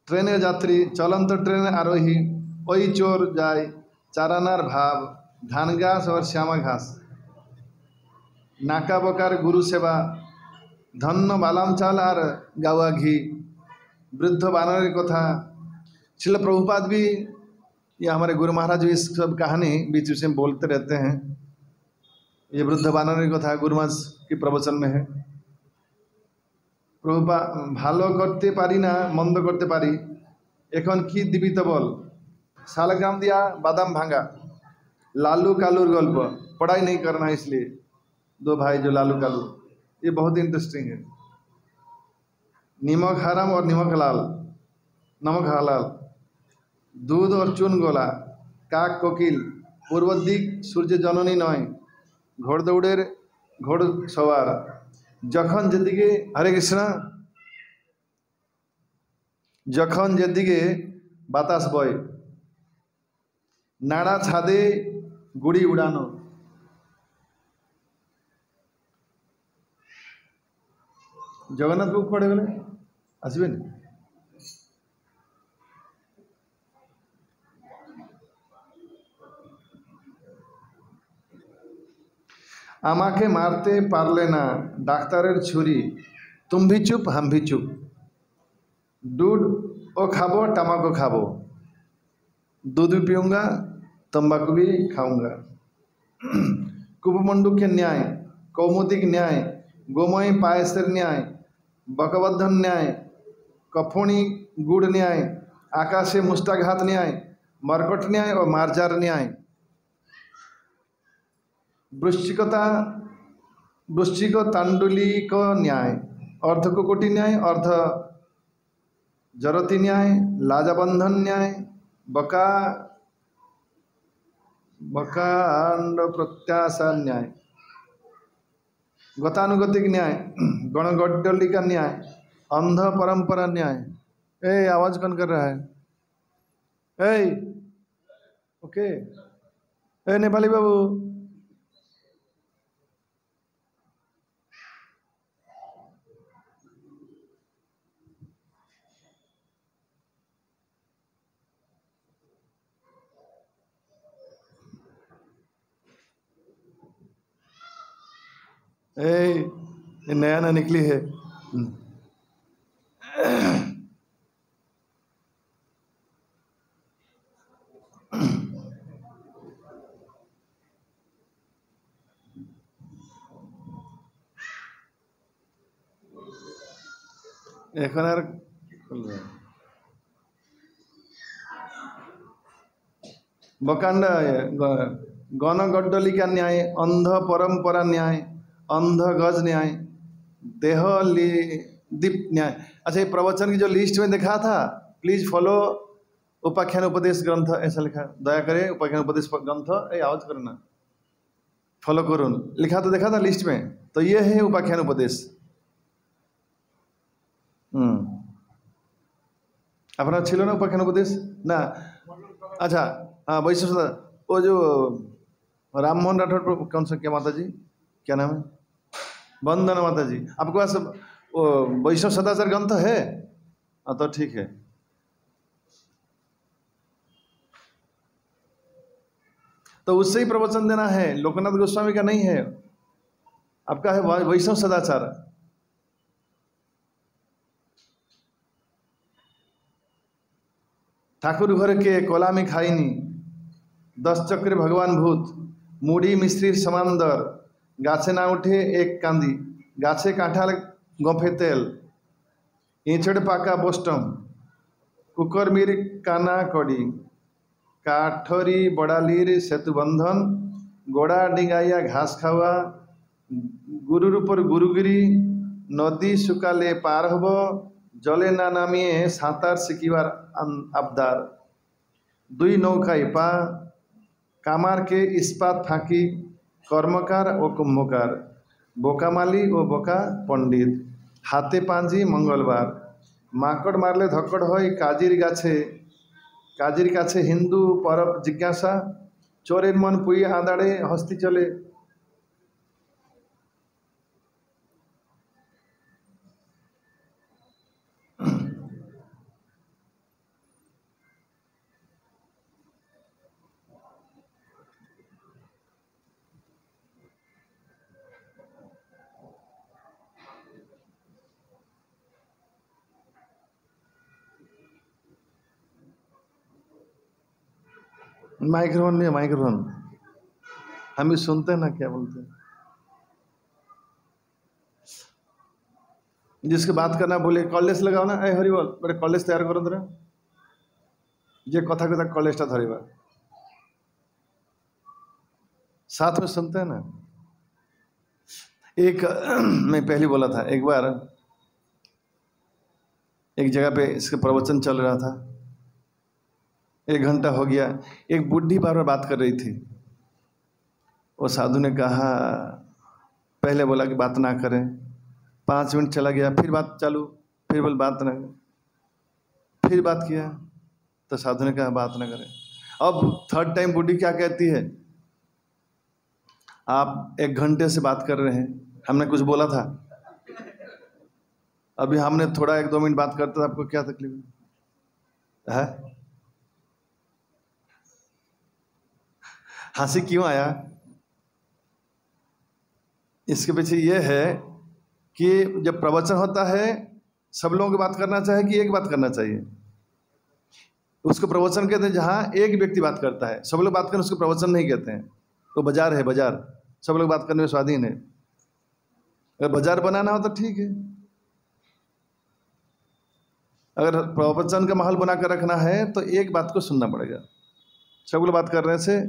ট্রেনের যাত্রী চলন্ত ট্রেনের আরোহী, ওই চোর যায় চারানার ভাব, ধান ঘাস ওর শ্যামা ঘাস, नाका बकार गुरु सेवा, धन्य बालाम चाल और गावा घी, वृद्ध बानर कथा। शिल प्रभुपाद भी, ये हमारे गुरु महाराज भी इस सब कहानी बीच बीच में बोलते रहते हैं। ये वृद्ध बानर कथा गुरु महाराज की प्रवचन में है। प्रभुपा भालो करते पारी ना मंद करते पारी, एखन की दिबी तो बोल। शालग्राम दिया बादाम भांगा, लालू कालूर गल्प, पढ़ाई नहीं करना इसलिए दो भाई जो लालू कालू, ये बहुत इंटरेस्टिंग है। नमक हराम और नमक हलाल, नमक हलाल, दूध और चून गोला, काक कोकिल, पूर्व दिक सूर्य जननी नय, घोड़ दौड़ेर घोड़ सवार, जखन जेदिके हरे कृष्ण, जखन जेदिके बातास बय, नाड़ा छादे गुड़ी उड़ानो। जगन्नाथ बाबू पड़े गले आसबेन। आमाके मारते पारले ना डाक्तारेर छुरी, तुम भी चुप हम भी चुप, दूध ओ खाबो टमाको खाबो, दूध भी पीऊँगा तंबाकू भी खाऊंगा। कुपमंडूक्य न्याय, कौमुदिक न्याय, गोमय पायसेर न्याय, बकबद्धन न्याय, कफोणी गुड़ न्याय, आकाशे मुष्टाघात न्याय, मरकट न्याय और मार्जार न्याय, वृश्चिक तांडुलिक न्याय, अर्धकुकुटी न्याय, अर्ध जरती न्याय, लाजाबंधन न्याय, बकांड प्रत्याशा न्याय, गतानुगतिक न्याय, गणगड्डलिका न्याय, अंध परंपरा न्याय। ए आवाज कौन कर रहा है? ए ओके, ए नेपाली बाबू, ये नया ना निकली है। এখন আর बकांड गणगड्डलिका न्याय, अंध परंपरा न्याय, अंध गज न्याय, देह दीप न्याय। अच्छा, ये प्रवचन की जो लिस्ट में देखा था, प्लीज फॉलो उपाख्यान उपदेश ग्रंथ, ऐसा लिखा, दया करे उपाख्यान उपदेश ग्रंथ, ये आवाज करना, फॉलो करूँ, लिखा तो देखा था लिस्ट में, तो ये है उपाख्यान उपदेश। अपना छिलो ना उपाख्यान उपदेश ना? अच्छा हाँ, वैष्णव सदा, वो जो राम मोहन राठौर, कौन सा, क्या माता जी, क्या नाम है, वंदना माता जी, आपके पास वो वैष्णव सदाचार ग्रंथ है? हाँ तो ठीक है। तो उससे ही प्रवचन देना है, लोकनाथ गोस्वामी का नहीं है, आपका है वैष्णव सदाचार। ठाकुर घर के कोलामी खाईनी, 10 चक्र भगवान भूत, मुड़ी मिश्री समांदर, गाছে ना उठे एक कांदी, गाছে कांठाल गफे तेल, इचड़ पाका बोस्टम, कुकरमीर काना कड़ी, काठरी बड़ालीर सेतु बंधन, गोड़ा डिंगाइया घास खावा, गुरुर ऊपर गुरुगिरी, नदी शुकाले पार हब, जले ना नामिए सातार शिकिबार आबदार, दुई नौकाई पा, कामार के इस्पात फाँकी, कर्मकार व कुंभकार, बोकामाली व बोका पंडित, हाथे पांजी मंगलवार, माकड़ मारले धक्कड़ हय काजिर काछे हिंदू परब जिज्ञासा, चोरेर मन पुई आदाड़े हस्ती चले। माइक्रोफोन नहीं है, माइक्रोफोन हम भी सुनते हैं ना क्या बोलते हैं। जिसके बात करना बोले कॉलेज लगाओ ना, ए हरि बोल बोले कॉलेज तैयार करो तेरा जे कथा कथा कॉलेज टा धरिबा साथ में सुनते हैं ना। एक मैं पहले बोला था, एक बार एक जगह पे इसके प्रवचन चल रहा था, 1 घंटा हो गया, एक बुढ़ी बार बार बात कर रही थी। वो साधु ने कहा, पहले बोला कि बात ना करें, 5 मिनट चला गया, फिर बात चालू, फिर बोल बात ना, फिर बात किया तो साधु ने कहा बात ना करें। अब 3rd टाइम बुढ़ी क्या कहती है, आप 1 घंटे से बात कर रहे हैं, हमने कुछ बोला था, अभी हमने थोड़ा 1-2 मिनट बात करते तो आपको क्या तकलीफ है? हंसी क्यों आया? इसके पीछे ये है कि जब प्रवचन होता है सब लोगों की बात करना चाहिए कि एक बात करना चाहिए। उसको प्रवचन कहते हैं जहाँ एक व्यक्ति बात करता है, सब लोग बात करने उसको प्रवचन नहीं कहते हैं। तो बाजार है, बाजार सब लोग बात करने में स्वाधीन है। अगर बाजार बनाना हो तो ठीक है, अगर प्रवचन का माहौल बना कर रखना है तो एक बात को सुनना पड़ेगा। सब लोग बात करने से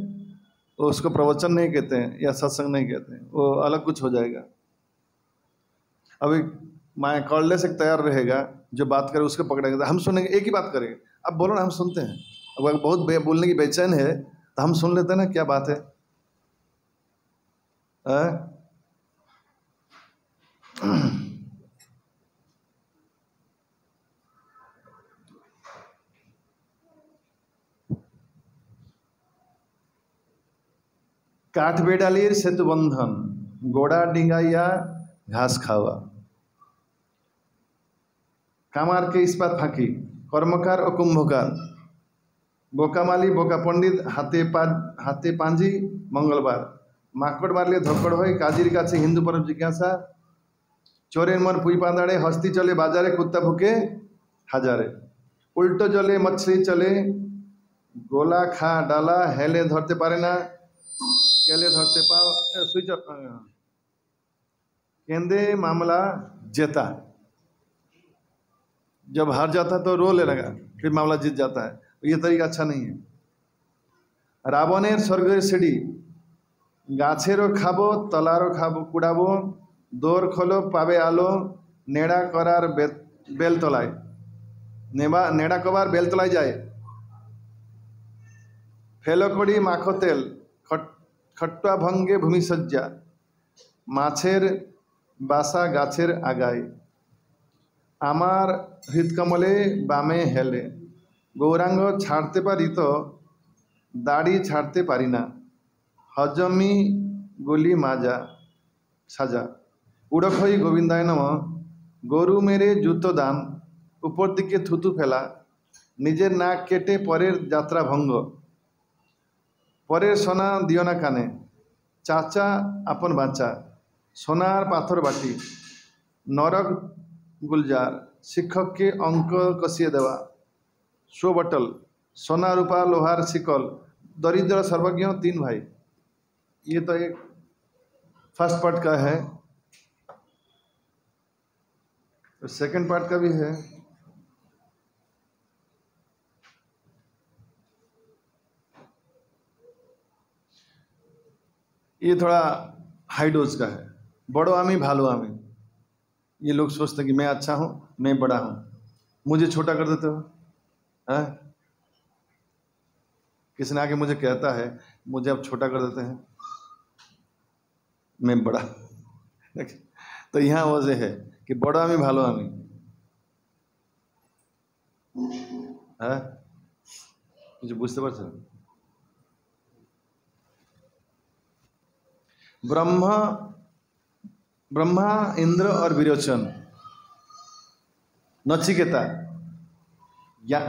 तो उसको प्रवचन नहीं कहते हैं या सत्संग नहीं कहते हैं, वो अलग कुछ हो जाएगा। अभी माया कॉलेज से तैयार रहेगा, जो बात करे उसको पकड़ेगा, हम सुनेंगे, एक ही बात करेंगे। अब बोलो ना, हम सुनते हैं। अब अगर बहुत बोलने की बेचैन है तो हम सुन लेते हैं ना क्या बात है। काठ बेडालिर सेतु बंधन, गोड़ा डिंगाइया घास खावा। कामार के इस्पात फाঁকি, কর্মকার ও কুম্ভকার, বোকামালি বোকা পণ্ডিত, হাতে পাঞ্জি মঙ্গলবার, মাকড় মারলে ধকড় হয়, কাজীর কাছে হিন্দু পরব জিজ্ঞাসা, চোরের মন পুই পাঁদাড়ে, হস্তি চলে বাজারে, কুত্তা ভুকে হাজারে, উল্টো জলে মছলি চলে, গোলা খা ডালা, হেলে ধরতে পারে না, কেলে ধরতে পাও, সুইচ केंदे मामला जेता, जब हार जाता तो रो ले लगा, फिर मामला जीत जाता है। ये तरीका अच्छा नहीं है। रावणेर स्वर्गेर सीढ़ी, गाछेरो खाबो तलारो खाबो कुड़ाबो, दौर खोलो पाबे आलो, नेड़ा करार बेलतलाय, नेड़ा कबार बेलतलाय जाए, फेलो कड़ी माखो तेल, खट्टा भंगे भूमि सज्जा, माछेर बासा गाछेर आगाय, आमार हृदकमले बामे हेले, गौरांग छाड़ते पारी तो दाढ़ी छाड़ते पारी ना, हजमी गुली माजा साजा, उड़खई गोविंदाय नम, गरु मेरे जूतो दान, ऊपर दिके थुतु फेला, निजेर नाक केटे परेर यात्रा भंग, परेर सोना दिओ ना काने, चाचा आपन बाचा, सोनार पाथर बाटी, नरक गुलजार, शिक्षक के अंक कसिए देवा, शो बटल, सोना रूपा लोहार शिकल, दरिद्र सर्वज्ञ 3 भाई। ये तो एक फर्स्ट पार्ट का है, तो सेकंड पार्ट का भी है। ये थोड़ा हाई डोज का है। बड़ो आमी भालो आमी, ये लोग सोचते हैं कि मैं अच्छा हूं, मैं बड़ा हूं, मुझे छोटा कर देते हो। है किसी ने आके मुझे कहता है, मुझे अब छोटा कर देते हैं, मैं बड़ा। तो यहाँ वजह है कि बड़ो आमी भालो आमी है, मुझे बुझते पारছেন? ब्रह्मा इंद्र और विरोचन, नचिकेता,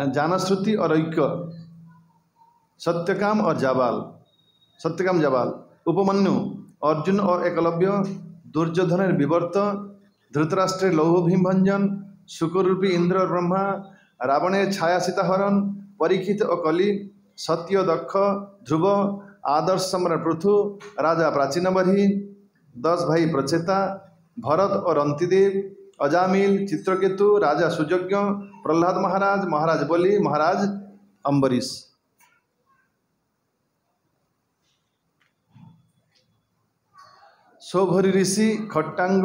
जानश्रुति और ऐक्य, सत्यकाम और जाबाल, सत्यकाम जाबाल, उपमन्यु, अर्जुन और एकलव्य, दुर्योधन विवर्त, धृतराष्ट्रेर लौह भीम भंजन, शुक्ररूपी इंद्र और ब्रह्मा, रावणेर छाया सीताहरण, परीक्षित और कली, सत्य दक्ष ध्रुव आदर्श सम्राट पृथु राजा प्राचीन बरही 10 भाई प्रचेता भरत और अंतिदेव अजामिल चित्रकेतु राजा सुजज्ञ प्रहलाद महाराज महाराज बलि महाराज अम्बरीश। सौभरी ऋषि खट्टांग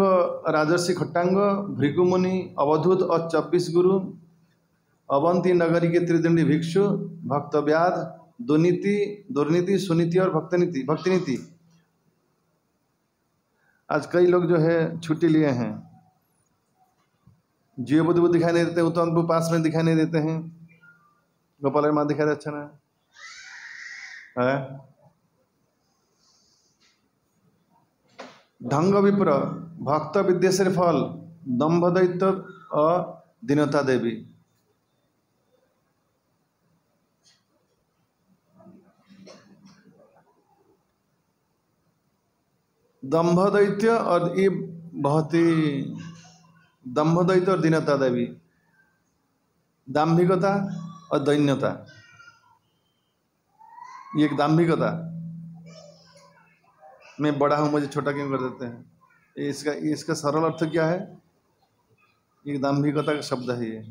राजर्षि खट्टांग भृगुमुनि अवधूत और 24 गुरु अवंती नगरी के त्रिदंडी भिक्षु भक्त व्याध दुर्नीति दुर्नीति सुनीति और भक्ति नीति। आज कई लोग जो है छुट्टी लिए हैं, जियो बुद्ध दिखाई नहीं देते, उत्तमपुर पास में दिखाई नहीं देते हैं, गोपाल माँ दिखाई दे, अच्छा ना है। ढंग विप्र भक्त विद्येश्वर फल दम्भ दैत्य और दीनता देवी। दम्भ दैत्य और ये बहुत ही दम्भ दैत्य और दीनता देवी, दाम्भिकता और दैन्यता। ये एक दाम्भिकता, मैं बड़ा हूं मुझे छोटा क्यों कर देते हैं, इसका सरल अर्थ क्या है? ये दाम्भिकता का शब्द है। ये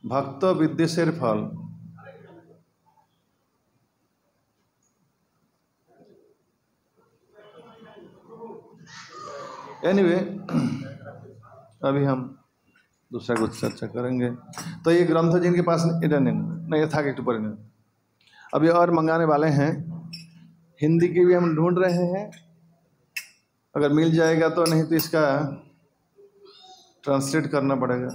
भक्त विद्येश्वर फल एनीवे अभी हम दूसरा कुछ चर्चा करेंगे। तो ये ग्रंथ जिनके पास नहीं था कि पर नहीं, अभी और मंगाने वाले हैं। हिंदी की भी हम ढूंढ रहे हैं, अगर मिल जाएगा तो, नहीं तो इसका ट्रांसलेट करना पड़ेगा।